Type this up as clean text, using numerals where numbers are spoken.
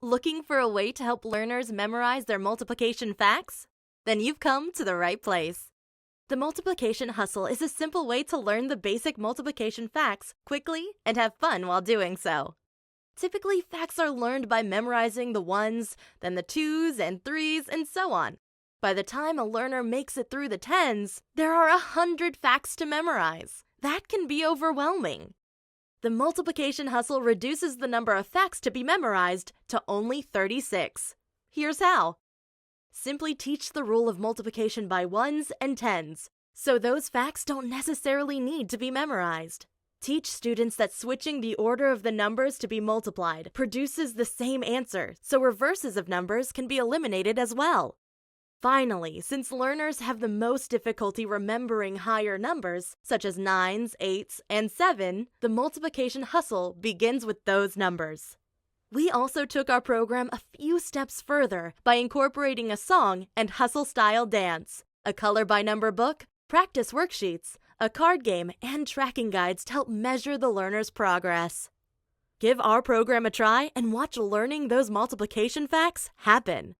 Looking for a way to help learners memorize their multiplication facts? Then you've come to the right place. The Multiplication Hustle is a simple way to learn the basic multiplication facts quickly and have fun while doing so. Typically, facts are learned by memorizing the ones, then the twos and threes, and so on. By the time a learner makes it through the tens, there are 100 facts to memorize. That can be overwhelming. The Multiplication Hustle reduces the number of facts to be memorized to only 36. Here's how. Simply teach the rule of multiplication by ones and tens, so those facts don't necessarily need to be memorized. Teach students that switching the order of the numbers to be multiplied produces the same answer, so reverses of numbers can be eliminated as well. Finally, since learners have the most difficulty remembering higher numbers, such as 9s, 8s, and 7, the Multiplication Hustle begins with those numbers. We also took our program a few steps further by incorporating a song and hustle-style dance, a color-by-number book, practice worksheets, a card game, and tracking guides to help measure the learner's progress. Give our program a try and watch learning those multiplication facts happen.